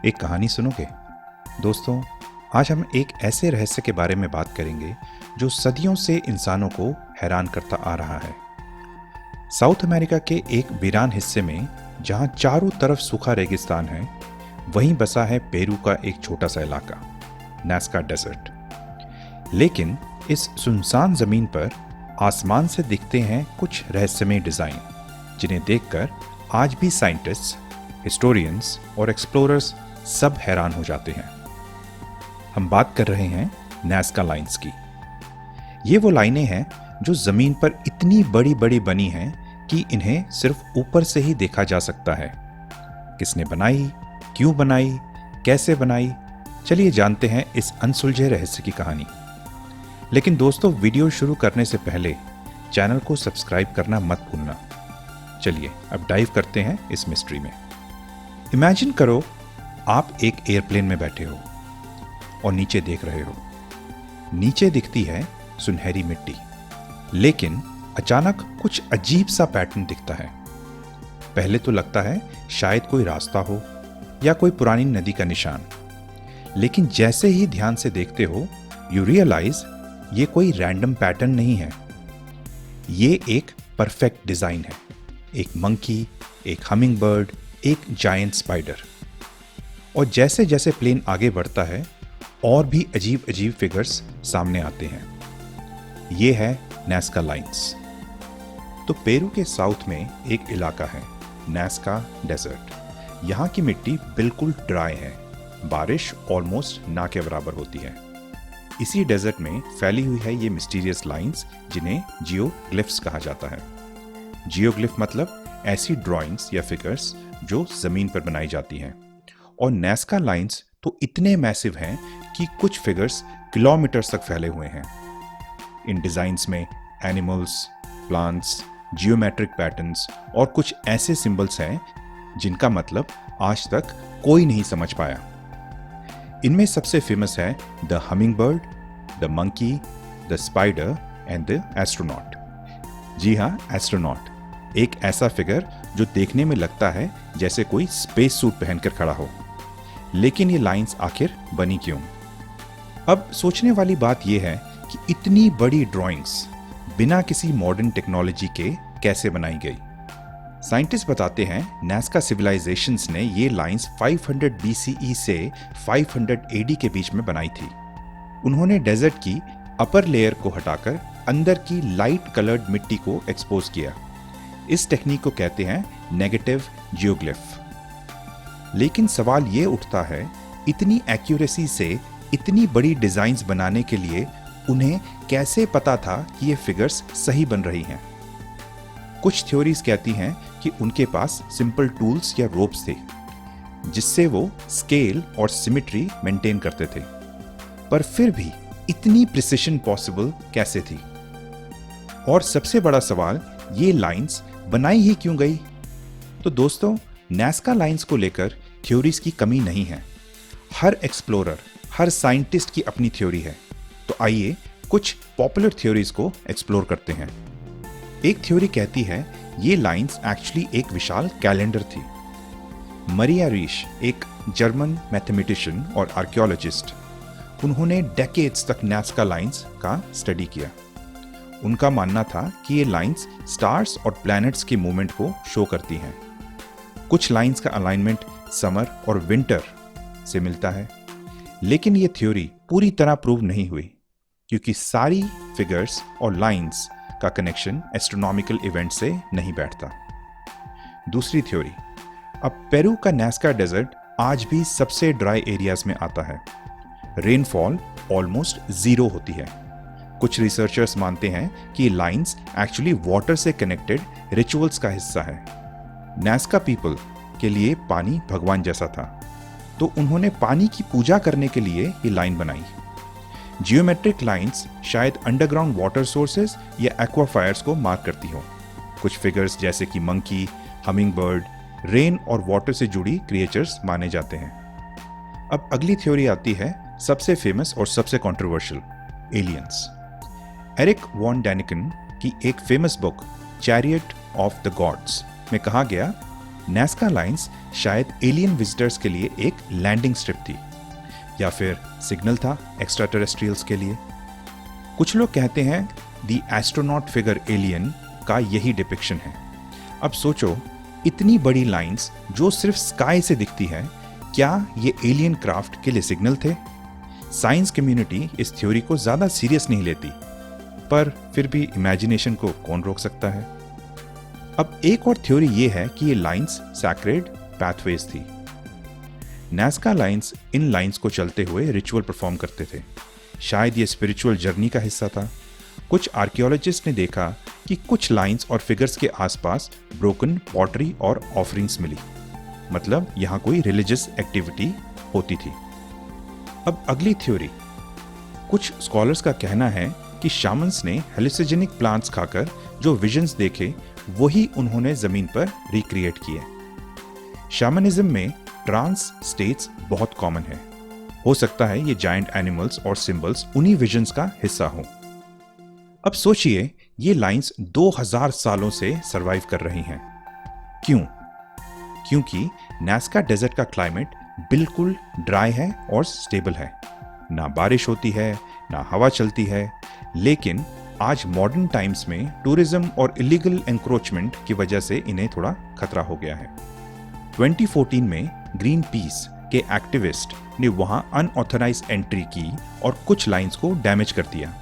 एक कहानी सुनोगे? दोस्तों, आज हम एक ऐसे रहस्य के बारे में बात करेंगे जो सदियों से इंसानों को हैरान करता आ रहा है। साउथ अमेरिका के एक वीरान हिस्से में जहां चारों तरफ सूखा रेगिस्तान है, वहीं बसा है पेरू का एक छोटा सा इलाका, नाज़का डेजर्ट। लेकिन इस सुनसान जमीन पर आसमान से दिखते हैं कुछ रहस्यमय डिज़ाइन, जिन्हें देखकर आज भी साइंटिस्ट्स, हिस्टोरियंस और एक्सप्लोरर्स सब हैरान हो जाते हैं। हम बात कर रहे हैं नाज़का लाइंस की। ये वो लाइनें हैं जो ज़मीन पर इतनी बड़ी बड़ी बनी हैं कि इन्हें सिर्फ ऊपर से ही देखा जा सकता है। किसने बनाई, क्यों बनाई, कैसे बनाई, चलिए जानते हैं इस अनसुलझे रहस्य की कहानी। लेकिन दोस्तों, वीडियो शुरू करने से पहले चैनल को सब्सक्राइब करना मत भूलना। चलिए अब डाइव करते हैं इस मिस्ट्री में। इमेजिन करो आप एक एयरप्लेन में बैठे हो और नीचे देख रहे हो। नीचे दिखती है सुनहरी मिट्टी, लेकिन अचानक कुछ अजीब सा पैटर्न दिखता है। पहले तो लगता है शायद कोई रास्ता हो या कोई पुरानी नदी का निशान, लेकिन जैसे ही ध्यान से देखते हो यू रियलाइज ये कोई रैंडम पैटर्न नहीं है। ये एक परफेक्ट डिजाइन है। एक मंकी, एक हमिंग बर्ड, एक जायंट स्पाइडर। और जैसे जैसे प्लेन आगे बढ़ता है और भी अजीब अजीब फिगर्स सामने आते हैं। ये है नाज़का लाइंस। तो पेरू के साउथ में एक इलाका है, नाज़का डेजर्ट। यहाँ की मिट्टी बिल्कुल ड्राई है, बारिश ऑलमोस्ट ना के बराबर होती है। इसी डेजर्ट में फैली हुई है ये मिस्टीरियस लाइंस, जिन्हें जियोग्लिफ्स कहा जाता है। जियोग्लिफ मतलब ऐसी ड्राइंग्स या फिगर्स जो जमीन पर बनाई जाती हैं। और नाज़का लाइंस तो इतने मैसिव हैं कि कुछ फिगर्स किलोमीटर्स तक फैले हुए हैं। इन डिजाइन्स में एनिमल्स, प्लांट्स, जियोमेट्रिक पैटर्न्स और कुछ ऐसे सिंबल्स हैं जिनका मतलब आज तक कोई नहीं समझ पाया। इनमें सबसे फेमस है the humming bird, the monkey, the spider and the astronaut. जी हाँ, एस्ट्रोनॉट, एक ऐसा फिगर जो देखने में लगता है जैसे कोई स्पेस सूट पहनकर खड़ा हो। लेकिन ये लाइंस आखिर बनी क्यों? अब सोचने वाली बात यह है कि इतनी बड़ी ड्राइंग्स बिना किसी मॉडर्न टेक्नोलॉजी के कैसे बनाई गई। साइंटिस्ट बताते हैं नाज़का सिविलाइजेशंस ने ये लाइंस 500 BCE से 500 AD के बीच में बनाई थी। उन्होंने डेजर्ट की अपर लेयर को हटाकर अंदर की लाइट कलर्ड मिट्टी को एक्सपोज किया। इस टेक्निक को कहते हैं नेगेटिव जियोग्लिफ। लेकिन सवाल ये उठता है, इतनी एक्यूरेसी से इतनी बड़ी डिजाइन्स बनाने के लिए उन्हें कैसे पता था कि ये फिगर्स सही बन रही हैं? कुछ थ्योरीज कहती हैं कि उनके पास सिंपल टूल्स या रोप्स थे, जिससे वो स्केल और सिमेट्री मेंटेन करते थे। पर फिर भी इतनी प्रिसिशन पॉसिबल कैसे थी? और सबसे बड़ा सवाल, ये लाइंस बनाई ही क्यों गई? तो दोस्तों, नाज़का लाइंस को लेकर थ्योरीज की कमी नहीं है। हर एक्सप्लोरर, हर साइंटिस्ट की अपनी थ्योरी है। तो आइए कुछ पॉपुलर थ्योरीज को एक्सप्लोर करते हैं। एक थ्योरी कहती है ये लाइंस एक्चुअली एक विशाल कैलेंडर थी। मरिया रीश, एक जर्मन मैथमेटिशियन और आर्कियोलॉजिस्ट, उन्होंने डेकेड्स तक नाज़का लाइंस का स्टडी किया। उनका मानना था कि ये लाइंस स्टार्स और प्लैनेट्स के मूवमेंट को शो करती हैं। कुछ लाइंस का अलाइनमेंट समर और विंटर से मिलता है, लेकिन ये थ्योरी पूरी तरह प्रूव नहीं हुई, क्योंकि सारी फिगर्स और लाइंस का कनेक्शन एस्ट्रोनॉमिकल इवेंट से नहीं बैठता। दूसरी थ्योरी, अब पेरू का नाज़का डेजर्ट आज भी सबसे ड्राई एरियाज में आता है। रेनफॉल ऑलमोस्ट जीरो होती है। कुछ रिसर्चर्स मानते हैं कि ये लाइंस एक्चुअली वाटर से कनेक्टेड रिचुअल्स का हिस्सा है। नाज़का पीपल के लिए पानी भगवान जैसा था, तो उन्होंने पानी की पूजा करने के लिए ये लाइन बनाई। जियोमेट्रिक लाइंस शायद अंडरग्राउंड वाटर सोर्सेज या एक्वाफायर्स को मार्क करती हो। कुछ फिगर्स जैसे कि मंकी, हमिंग बर्ड, रेन और वाटर से जुड़ी क्रिएचर्स माने जाते हैं। अब अगली थ्योरी आती है, सबसे फेमस और सबसे कंट्रोवर्शियल, एलियंस। एरिक वॉन डैनिकन की एक famous book chariot of the gods में कहा गया नाज़का लाइंस शायद एलियन विजिटर्स के लिए एक लैंडिंग स्ट्रिप थी, या फिर सिग्नल था एक्स्ट्रा टेरेस्ट्रियल्स के लिए। कुछ लोग कहते हैं द एस्ट्रोनॉट फिगर एलियन का यही डिपिक्शन है। अब सोचो, इतनी बड़ी लाइंस जो सिर्फ स्काई से दिखती है, क्या ये एलियन क्राफ्ट के लिए सिग्नल थे? साइंस कम्युनिटी इस थ्योरी को ज़्यादा सीरियस नहीं लेती, पर फिर भी इमेजिनेशन को कौन रोक सकता है। अब एक और थ्योरी ये है कि ये लाइंस सैक्रेड पैथवेज थी। नाज़का लाइंस इन लाइंस को चलते हुए रिचुअल परफॉर्म करते थे। शायद ये स्पिरिचुअल जर्नी का हिस्सा था। कुछ आर्कियोलॉजिस्ट ने देखा कि कुछ लाइंस और फिगर्स के आसपास ब्रोकन पॉटरी और ऑफरिंग्स मिली, मतलब यहाँ कोई रिलीजियस एक्टिविटी होती थी। अब अगली थ्योरी, कुछ स्कॉलर्स का कहना है कि शामन्स ने हेलुसिजेनिक प्लांट्स खाकर जो विजन्स देखे वही उन्होंने जमीन पर रिक्रिएट किए। शामनिज्म में ट्रांस स्टेट्स बहुत कॉमन है। हो सकता है ये जायंट एनिमल्स और सिंबल्स उन्हीं विजन्स का हिस्सा हो। अब सोचिए, ये लाइंस 2000 सालों से सरवाइव कर रही हैं। क्यों? क्योंकि नाज़का डेजर्ट का क्लाइमेट बिल्कुल ड्राई है और स्टेबल है। ना बारिश होती है, ना हवा चलती है। लेकिन आज मॉडर्न टाइम्स में टूरिज्म और इलीगल एंक्रोचमेंट की वजह से इन्हें थोड़ा खतरा हो गया है। 2014 में ग्रीन पीस के एक्टिविस्ट ने वहां अनऑथराइज एंट्री की और कुछ लाइंस को डैमेज कर दिया।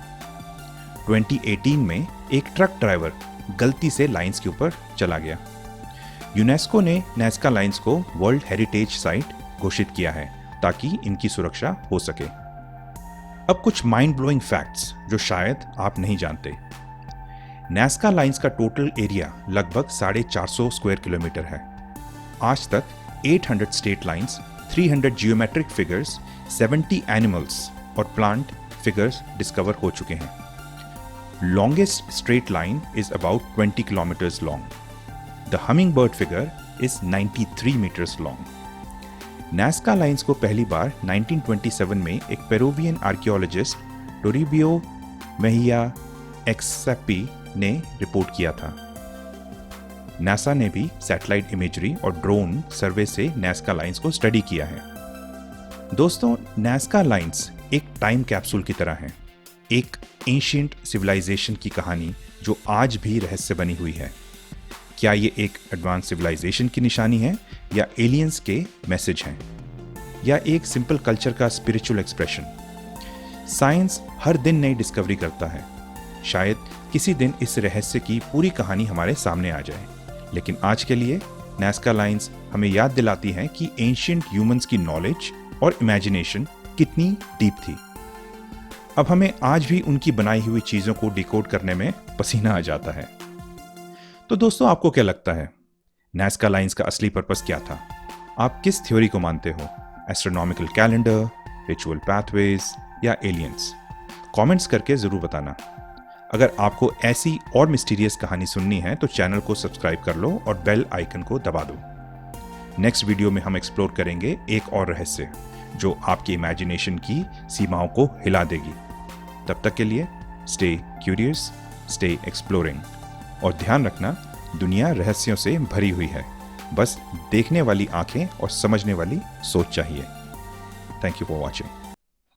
2018 में एक ट्रक ड्राइवर गलती से लाइंस के ऊपर चला गया। यूनेस्को ने नाज़का लाइंस को वर्ल्ड हेरिटेज साइट घोषित किया है ताकि इनकी सुरक्षा हो सके। अब कुछ माइंड ब्लोइंग फैक्ट्स जो शायद आप नहीं जानते। नाज़का लाइंस का टोटल एरिया लगभग 450 स्क्वायर किलोमीटर है। आज तक 800 straight lines, 300 geometric figures, 70 animals और प्लांट फिगर्स डिस्कवर हो चुके हैं। Longest straight line is about 20 kilometres long. The humming bird figure is 93 metres long. Nazca lines को पहली बार 1927 में एक पेरुवियन आर्कियोलॉजिस्ट टोरिबियो मेहिया एक्सेपी ने रिपोर्ट किया था। नासा ने भी सैटेलाइट इमेजरी और ड्रोन सर्वे से नाज़का लाइंस को स्टडी किया है। दोस्तों, नाज़का लाइंस एक टाइम कैप्सूल की तरह है, एक एंशिएंट सिविलाइजेशन की कहानी जो आज भी रहस्य बनी हुई है। क्या ये एक एडवांस सिविलाइजेशन की निशानी है, या एलियंस के मैसेज हैं, या एक सिंपल कल्चर का स्पिरिचुअल एक्सप्रेशन? साइंस हर दिन नई डिस्कवरी करता है। शायद किसी दिन इस रहस्य की पूरी कहानी हमारे सामने आ जाए, लेकिन आज के लिए नाज़का लाइंस हमें याद दिलाती हैं कि एंशिएंट ह्यूमंस की नॉलेज और इमेजिनेशन कितनी डीप थी। अब हमें आज भी उनकी बनाई हुई चीज़ों को डिकोड करने में पसीना आ जाता है। तो दोस्तों, आपको क्या लगता है, नाज़का लाइंस का असली पर्पस क्या था? आप किस थ्योरी को मानते हो? एस्ट्रोनॉमिकल कैलेंडर, रिचुअल पैथवेज या एलियंस? कमेंट्स करके ज़रूर बताना। अगर आपको ऐसी और मिस्टीरियस कहानी सुननी है तो चैनल को सब्सक्राइब कर लो और बेल आइकन को दबा दो। नेक्स्ट वीडियो में हम एक्सप्लोर करेंगे एक और रहस्य जो आपकी इमेजिनेशन की सीमाओं को हिला देगी। तब तक के लिए स्टे क्यूरियस, स्टे एक्सप्लोरिंग, और ध्यान रखना, दुनिया रहस्यों से भरी हुई है। बस देखने वाली आंखें और समझने वाली सोच चाहिए। Thank you for watching.